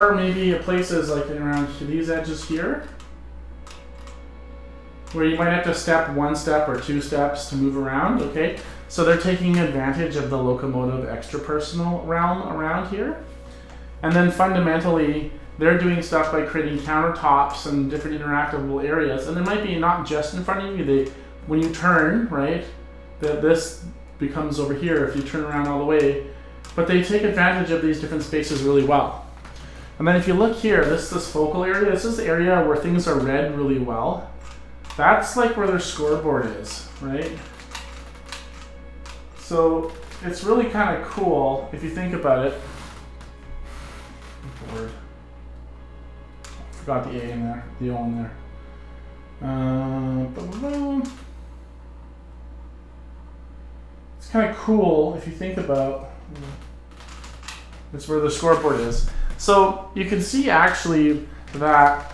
Or maybe places like around these edges here, where you might have to step one step or two steps to move around, okay? So they're taking advantage of the locomotive extrapersonal realm around here. And then fundamentally, they're doing stuff by creating countertops and different interactable areas. And they might be not just in front of you, when you turn, right, this becomes over here if you turn around all the way. But they take advantage of these different spaces really well. And then if you look here, this focal area, this is the area where things are read really well. That's like where their scoreboard is, right? So it's really kind of cool if you think about it. Board. Forgot the A in there, the O in there. It's kind of cool if you think about, it's where the scoreboard is. So you can see actually that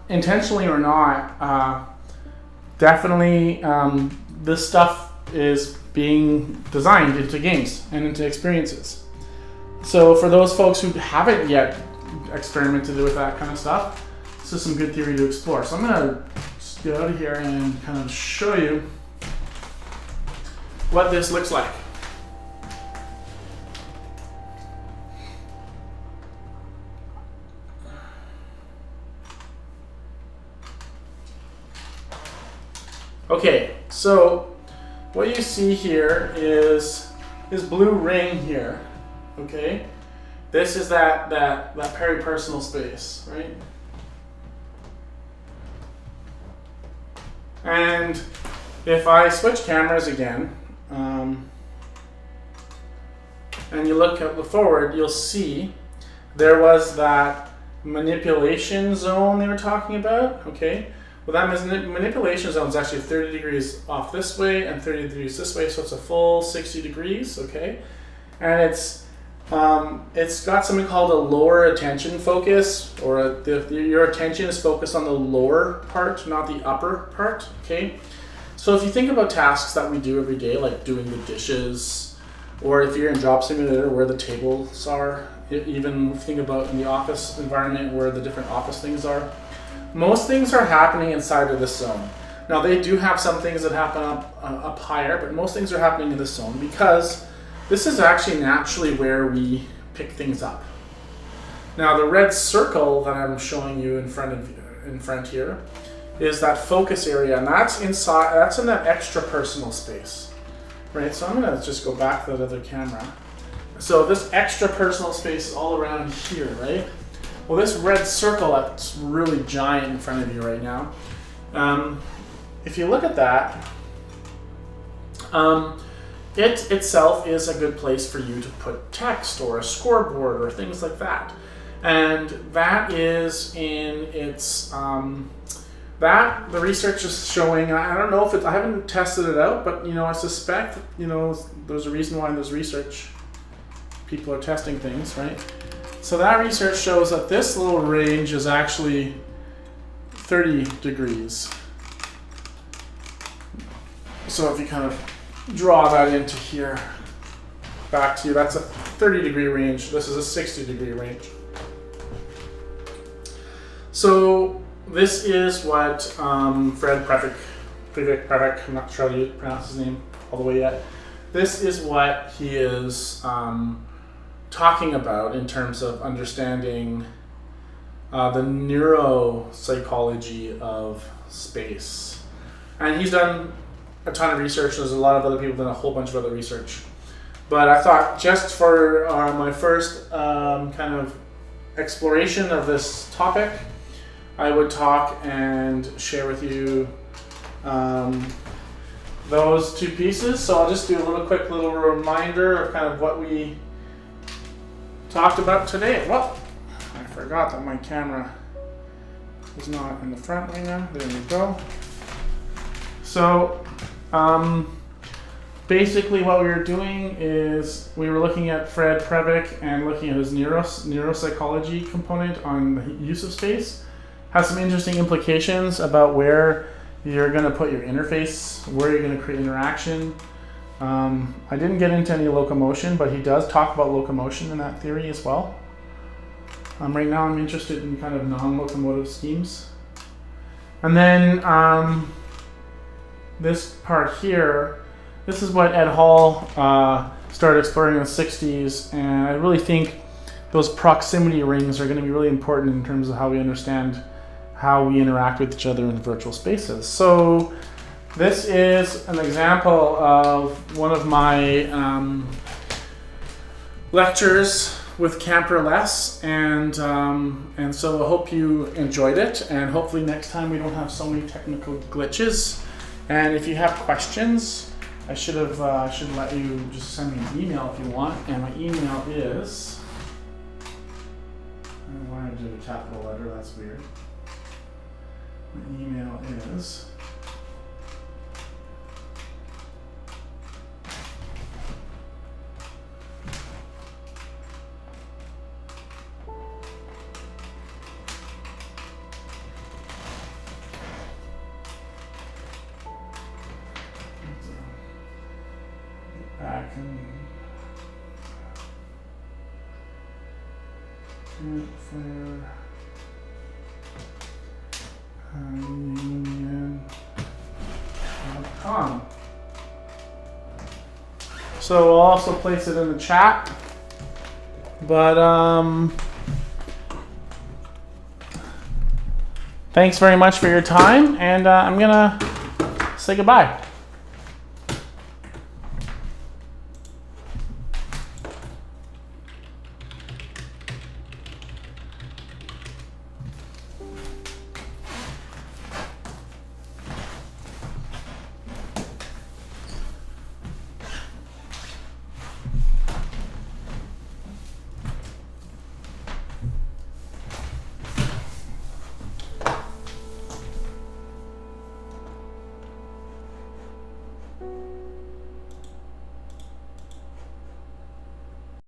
intentionally or not, definitely this stuff is being designed into games and into experiences. So for those folks who haven't yet experimented with that kind of stuff, this is some good theory to explore. So I'm gonna just get out of here and kind of show you what this looks like. Okay, so what you see here is this blue ring here, okay? This is that peripersonal space, right? And if I switch cameras again, and you look forward, you'll see there was that manipulation zone they were talking about, okay? Well, that manipulation zone is actually 30 degrees off this way and 30 degrees this way, so it's a full 60 degrees, okay? And it's got something called a lower attention focus, or your attention is focused on the lower part, not the upper part, okay? So if you think about tasks that we do every day, like doing the dishes, or if you're in Job Simulator where the tables are, even think about in the office environment where the different office things are, most things are happening inside of this zone. Now they do have some things that happen up higher, but most things are happening in this zone because this is actually naturally where we pick things up. Now the red circle that I'm showing you in front here is that focus area, and that's inside. That's in that extra personal space, right? So I'm gonna just go back to that other camera. So this extra personal space is all around here, right? Well, this red circle that's really giant in front of you right now, if you look at that, it itself is a good place for you to put text or a scoreboard or things like that. And that is in its, that the research is showing, I don't know if I haven't tested it out, but I suspect, there's a reason why there's research. People are testing things, right? So that research shows that this little range is actually 30 degrees. So if you kind of draw that into here, back to you, that's a 30 degree range. This is a 60 degree range. So this is what Fred Previk, I'm not sure how you pronounce his name all the way yet. This is what he is talking about in terms of understanding the neuropsychology of space. And he's done a ton of research. There's a lot of other people done a whole bunch of other research. But I thought just for my first kind of exploration of this topic, I would talk and share with you those two pieces. So I'll just do a quick little reminder of kind of what we talked about today. Well, I forgot that my camera is not in the front right now. There we go. So basically what we were doing is we were looking at Fred Previk and looking at his neuropsychology component on the use of space. Has some interesting implications about where you're going to put your interface, where you're going to create interaction. I didn't get into any locomotion, but he does talk about locomotion in that theory as well. Right now I'm interested in kind of non-locomotive schemes. And then this part here, this is what Ed Hall started exploring in the 60s, and I really think those proximity rings are going to be really important in terms of how we understand how we interact with each other in virtual spaces. So this is an example of one of my lectures with Camper Less, and so I hope you enjoyed it, and hopefully next time we don't have so many technical glitches. And if you have questions, I should let you just send me an email if you want, and my email is, I don't know why I did a capital letter, that's weird. My email is back and union.com. So I'll also place it in the chat. But thanks very much for your time, and I'm gonna say goodbye.